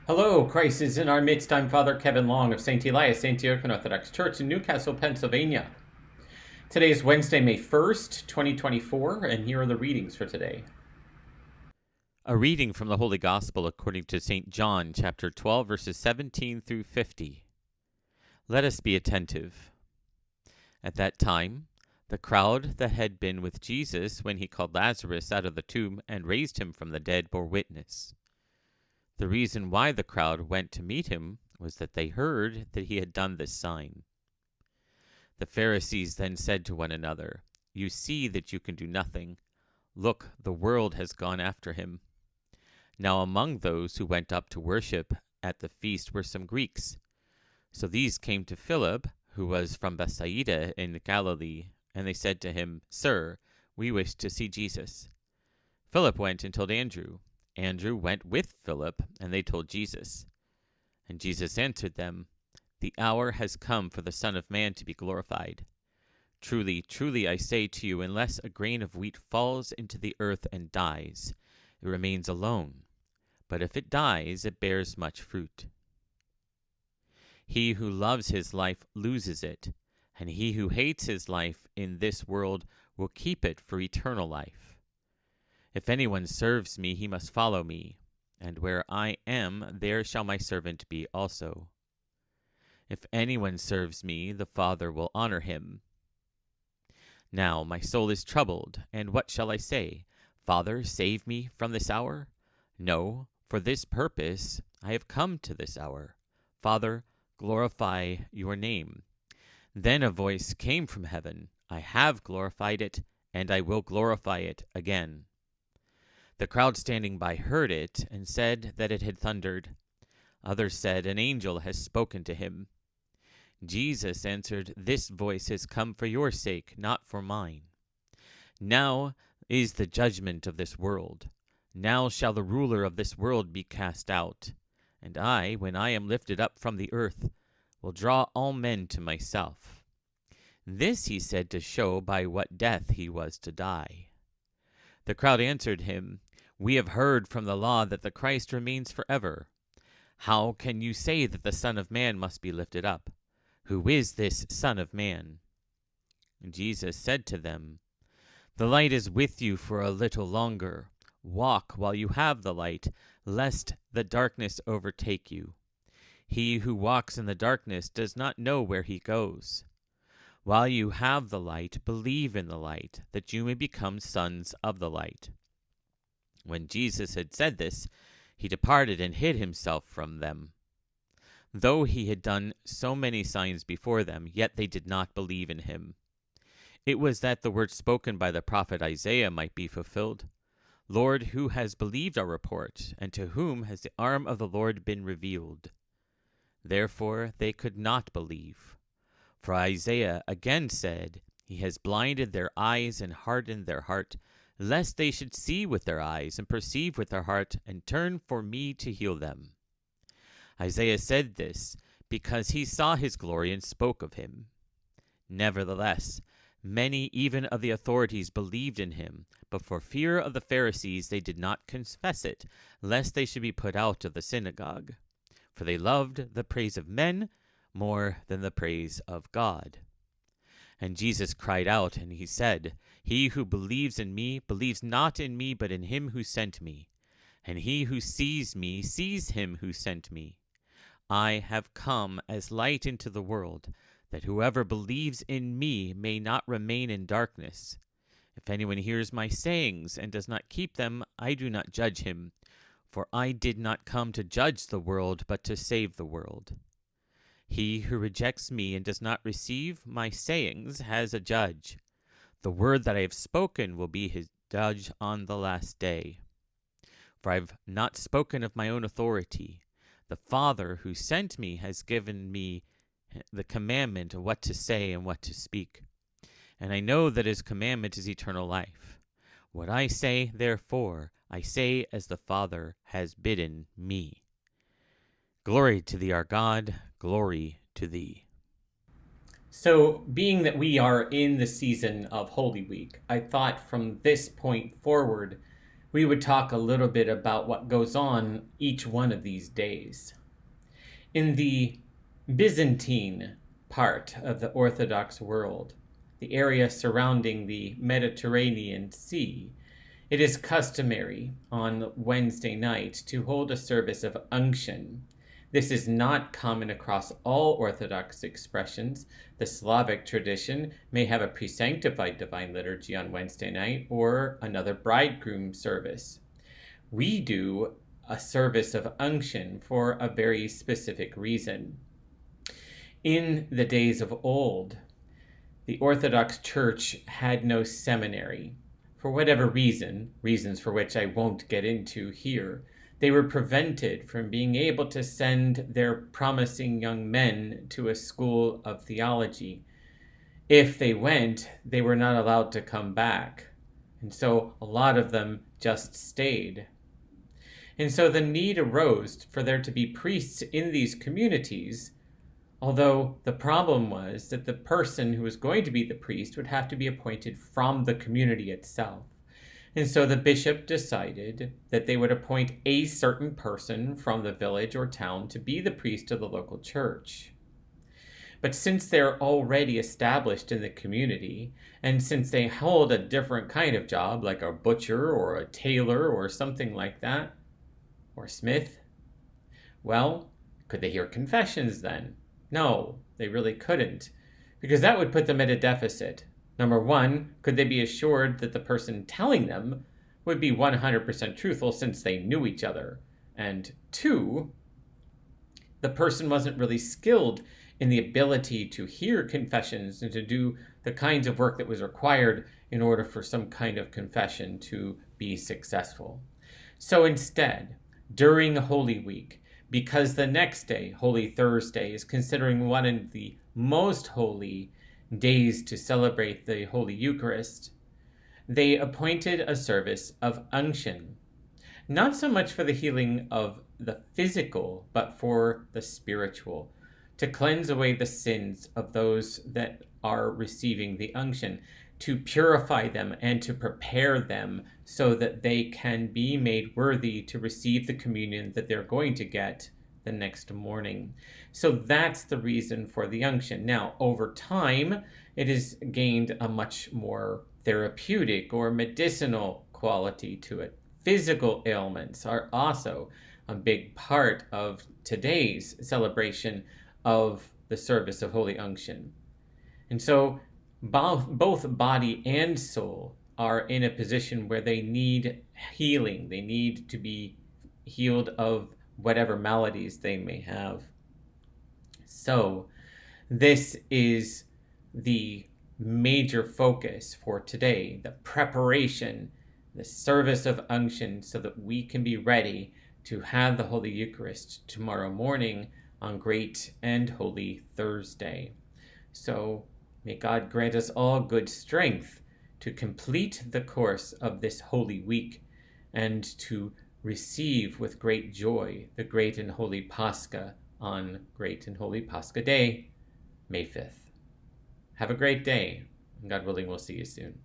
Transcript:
Hello, Christ is in our midst. I'm Father Kevin Long of St. Elias Antiochian Orthodox Church in Newcastle, Pennsylvania. Today is Wednesday, May 1st, 2024, and here are the readings for today. A reading from the Holy Gospel according to St. John, chapter 12, verses 17 through 50. Let us be attentive. At that time, the crowd that had been with Jesus when he called Lazarus out of the tomb and raised him from the dead bore witness. The reason why the crowd went to meet him was that they heard that he had done this sign. The Pharisees then said to one another, "You see that you can do nothing. Look, the world has gone after him." Now among those who went up to worship at the feast were some Greeks. So these came to Philip, who was from Bethsaida in Galilee, and they said to him, "Sir, we wish to see Jesus." Philip went and told Andrew. Andrew went with Philip, and they told Jesus. And Jesus answered them, "The hour has come for the Son of Man to be glorified. Truly, truly, I say to you, unless a grain of wheat falls into the earth and dies, it remains alone. But if it dies, it bears much fruit. He who loves his life loses it, and he who hates his life in this world will keep it for eternal life. If anyone serves me, he must follow me, and where I am, there shall my servant be also. If anyone serves me, the Father will honor him. Now my soul is troubled, and what shall I say? Father, save me from this hour? No, for this purpose I have come to this hour. Father, glorify your name. Then a voice came from heaven, I have glorified it, and I will glorify it again. The crowd standing by heard it, and said that it had thundered. Others said, an angel has spoken to him. Jesus answered, this voice has come for your sake, not for mine. Now is the judgment of this world. Now shall the ruler of this world be cast out. And I, when I am lifted up from the earth, will draw all men to myself. This he said to show by what death he was to die. The crowd answered him, we have heard from the law that the Christ remains forever. How can you say that the Son of Man must be lifted up? Who is this Son of Man? And Jesus said to them, the light is with you for a little longer. Walk while you have the light, lest the darkness overtake you. He who walks in the darkness does not know where he goes. While you have the light, believe in the light, that you may become sons of the light. When Jesus had said this, he departed and hid himself from them. Though he had done so many signs before them, yet they did not believe in him. It was that the word spoken by the prophet Isaiah might be fulfilled. Lord, who has believed our report, and to whom has the arm of the Lord been revealed? Therefore they could not believe. For Isaiah again said, he has blinded their eyes and hardened their heart, lest they should see with their eyes and perceive with their heart, and turn for me to heal them. Isaiah said this because he saw his glory and spoke of him. Nevertheless, many even of the authorities believed in him, but for fear of the Pharisees they did not confess it, lest they should be put out of the synagogue. For they loved the praise of men more than the praise of God. And Jesus cried out, and he said, he who believes in me believes not in me, but in him who sent me. And he who sees me sees him who sent me. I have come as light into the world, that whoever believes in me may not remain in darkness. If anyone hears my sayings and does not keep them, I do not judge him, for I did not come to judge the world, but to save the world. He who rejects me and does not receive my sayings has a judge. The word that I have spoken will be his judge on the last day. For I have not spoken of my own authority. The Father who sent me has given me the commandment of what to say and what to speak. And I know that his commandment is eternal life. What I say, therefore, I say as the Father has bidden me. Glory to thee, our God, glory to thee. So, being that we are in the season of Holy Week, I thought from this point forward we would talk a little bit about what goes on each one of these days. In the Byzantine part of the Orthodox world, the area surrounding the Mediterranean Sea, it is customary on Wednesday night to hold a service of unction. This is not common across all Orthodox expressions. The Slavic tradition may have a pre-sanctified divine liturgy on Wednesday night or another bridegroom service. We do a service of unction for a very specific reason. In the days of old, the Orthodox Church had no seminary. For whatever reasons for which I won't get into here, they were prevented from being able to send their promising young men to a school of theology. If they went, they were not allowed to come back. And so a lot of them just stayed. And so the need arose for there to be priests in these communities, although the problem was that the person who was going to be the priest would have to be appointed from the community itself. And so the bishop decided that they would appoint a certain person from the village or town to be the priest of the local church. But since they're already established in the community, and since they hold a different kind of job, like a butcher or a tailor or something like that, or a smith, well, could they hear confessions then? No, they really couldn't, because that would put them at a deficit. Number one, could they be assured that the person telling them would be 100% truthful since they knew each other? And two, the person wasn't really skilled in the ability to hear confessions and to do the kinds of work that was required in order for some kind of confession to be successful. So instead, during Holy Week, because the next day, Holy Thursday, is considering one of the most holy days to celebrate the Holy Eucharist, they appointed a service of unction, not so much for the healing of the physical, but for the spiritual, to cleanse away the sins of those that are receiving the unction, to purify them and to prepare them so that they can be made worthy to receive the communion that they're going to get the next morning. So that's the reason for the unction. Now, over time, it has gained a much more therapeutic or medicinal quality to it. Physical ailments are also a big part of today's celebration of the service of Holy Unction. And so both body and soul are in a position where they need healing. They need to be healed of whatever maladies they may have. So this is the major focus for today, the preparation, the service of unction, so that we can be ready to have the Holy Eucharist tomorrow morning on Great and Holy Thursday. So may God grant us all good strength to complete the course of this Holy Week and to receive with great joy the Great and Holy Pascha on Great and Holy Pascha Day, May 5th. Have a great day, and God willing, we'll see you soon.